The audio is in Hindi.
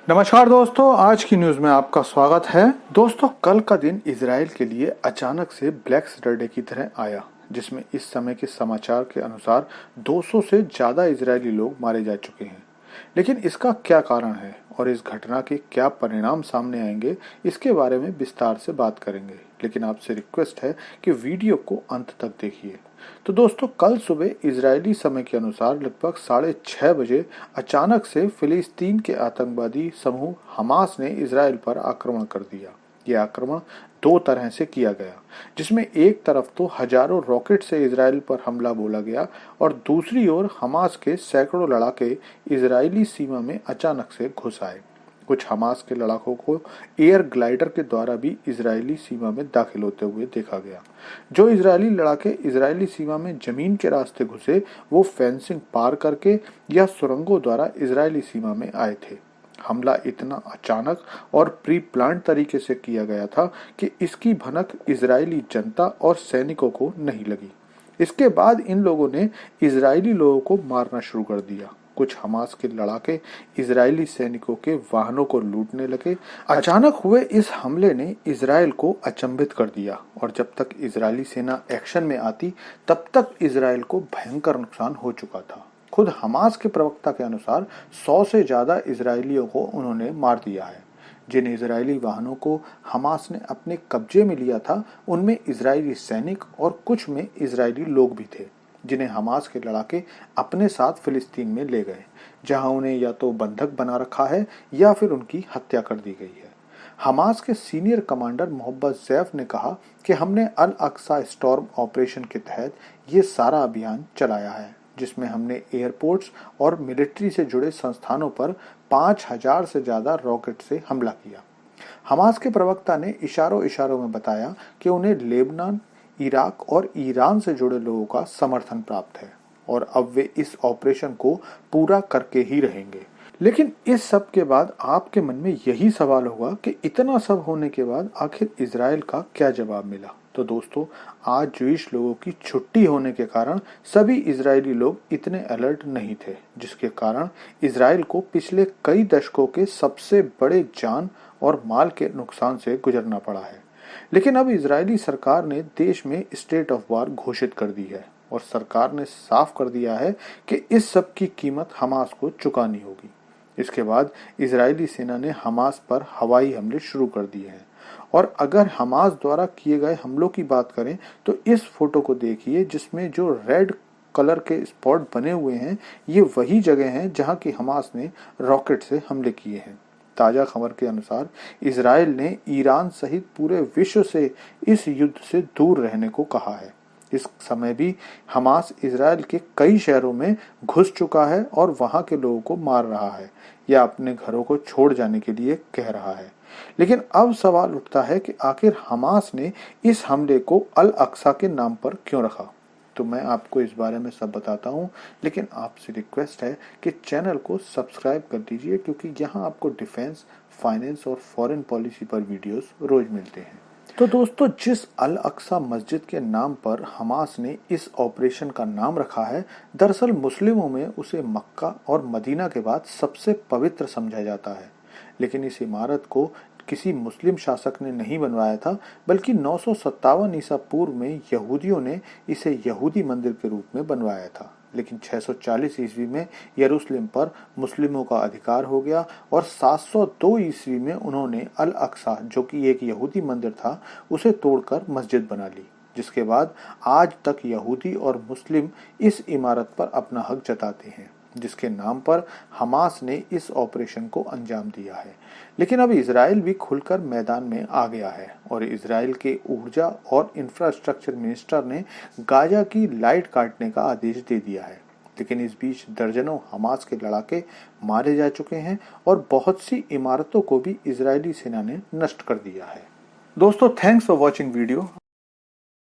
नमस्कार दोस्तों, आज की न्यूज़ में आपका स्वागत है। दोस्तों, कल का दिन इजराइल के लिए अचानक से ब्लैक सैटरडे की तरह आया, जिसमें इस समय के समाचार के अनुसार 200 से ज़्यादा इजरायली लोग मारे जा चुके हैं। लेकिन इसका क्या कारण है और इस घटना के क्या परिणाम सामने आएंगे, इसके बारे में विस्तार से बात करेंगे। लेकिन आपसे रिक्वेस्ट है कि वीडियो को अंत तक देखिए। तो दोस्तों, कल सुबह इजरायली समय के अनुसार लगभग 6:30 बजे अचानक से फिलिस्तीन के आतंकवादी समूह हमास ने इजराइल पर आक्रमण कर दिया। यह आक्रमण दो तरह से किया गया, जिसमें एक तरफ तो हजारों रॉकेट से इजराइल पर हमला बोला गया और दूसरी ओर हमास के सैकड़ों लड़ाके इजरायली सीमा में अचानक से घुस आए। कुछ हमास के लड़ाकों को एयर ग्लाइडर के द्वारा भी इजरायली सीमा में दाखिल होते हुए देखा गया। जो इजरायली लड़ाके इजरायली सीमा में जमीन के रास्ते घुसे, वो फेंसिंग पार करके या सुरंगों द्वारा इजरायली सीमा में आए थे। हमला इतना अचानक और प्री प्लान तरीके से किया गया था कि इसकी भनक इजरायली जनता और सैनिकों को नहीं लगी। इसके बाद इन लोगों ने इजरायली लोगों को मारना शुरू कर दिया। कुछ हमास के लड़ाके इजरायली सैनिकों के वाहनों को लूटने लगे। अचानक हुए इस हमले ने इजराइल को अचंभित कर दिया और जब तक इजरायली सेना एक्शन में आती, तब तक इजराइल को भयंकर नुकसान हो चुका था। खुद हमास के प्रवक्ता के अनुसार 100 से ज्यादा इजरायलियों को उन्होंने मार दिया है। जिन इजरायली वाहनों को हमास ने अपने कब्जे में लिया था, उनमें इजरायली सैनिक और कुछ में इजरायली लोग भी थे, जिन्हें हमास के लड़ाके अपने साथ फिलिस्तीन में ले गए, जहां उन्हें या तो बंधक बना रखा है या फिर उनकी हत्या कर दी गई है। हमास के सीनियर कमांडर मोहम्मद जैफ ने कहा कि हमने अल अक्सा स्टॉर्म ऑपरेशन के तहत ये सारा अभियान चलाया है, जिसमें हमने एयरपोर्ट्स और मिलिट्री से जुड़े संस्थानों पर 5000 से ज्यादा रॉकेट से हमला किया। हमास के प्रवक्ता ने इशारों इशारों में बताया कि उन्हें लेबनान, इराक और ईरान से जुड़े लोगों का समर्थन प्राप्त है और अब वे इस ऑपरेशन को पूरा करके ही रहेंगे। लेकिन इस सब के बाद आपके मन में यही सवाल होगा कि इतना सब होने के बाद आखिर इजराइल का क्या जवाब मिला। तो दोस्तों, आज जूइश लोगों की छुट्टी होने के कारण सभी इजरायली लोग इतने अलर्ट नहीं थे, जिसके कारण इजराइल को पिछले कई दशकों के सबसे बड़े जान और माल के नुकसान से गुजरना पड़ा है। लेकिन अब इजरायली सरकार ने देश में स्टेट ऑफ वार घोषित कर दी है और सरकार ने साफ कर दिया है कि इस सब की कीमत हमास को चुकानी होगी। इसके बाद इजरायली सेना ने हमास पर हवाई हमले शुरू कर दिए हैं। और अगर हमास द्वारा किए गए हमलों की बात करें, तो इस फोटो को देखिए, जिसमें जो रेड कलर के स्पॉट बने हुए हैं, ये वही जगह हैं जहां की हमास ने रॉकेट से हमले किए हैं। ताजा खबर के अनुसार इजराइल ने ईरान सहित पूरे विश्व से इस युद्ध से दूर रहने को कहा है। इस समय भी हमास इजराइल के कई शहरों में घुस चुका है और वहां के लोगों को मार रहा है या अपने घरों को छोड़ जाने के लिए कह रहा है। लेकिन अब सवाल उठता है कि आखिर हमास ने इस हमले को अल अक्सा के नाम पर क्यों रखा। तो मैं आपको इस बारे में सब बताता हूँ, लेकिन आपसे रिक्वेस्ट है कि चैनल को सब्सक्राइब कर दीजिए, क्योंकि यहाँ आपको डिफेंस, फाइनेंस और फॉरेन पॉलिसी पर वीडियोस रोज मिलते हैं। तो दोस्तों, जिस अल अक्सा मस्जिद के नाम पर हमास ने इस ऑपरेशन का नाम रखा है, दरअसल मुस्लिमों में उसे मक्का और मदीना के बाद सबसे पवित्र समझा जाता है। लेकिन इस इमारत को किसी मुस्लिम शासक ने नहीं बनवाया था, बल्कि 957 ईसा पूर्व में यहूदियों ने इसे यहूदी मंदिर के रूप में बनवाया था। लेकिन 640 ईस्वी में यरूशलेम पर मुस्लिमों का अधिकार हो गया और 702 ईस्वी में उन्होंने अल अक्सा, जो कि एक यहूदी मंदिर था, उसे तोड़कर मस्जिद बना ली, जिसके बाद आज तक यहूदी और मुस्लिम इस इमारत पर अपना हक जताते हैं, जिसके नाम पर हमास ने इस ऑपरेशन को अंजाम दिया है। लेकिन अब इजराइल भी खुलकर मैदान में आ गया है और इजराइल के ऊर्जा और इंफ्रास्ट्रक्चर मिनिस्टर ने गाजा की लाइट काटने का आदेश दे दिया है। लेकिन इस बीच दर्जनों हमास के लड़ाके मारे जा चुके हैं और बहुत सी इमारतों को भी इजरायली सेना ने नष्ट कर दिया है। दोस्तों, थैंक्स फॉर वॉचिंग वीडियो।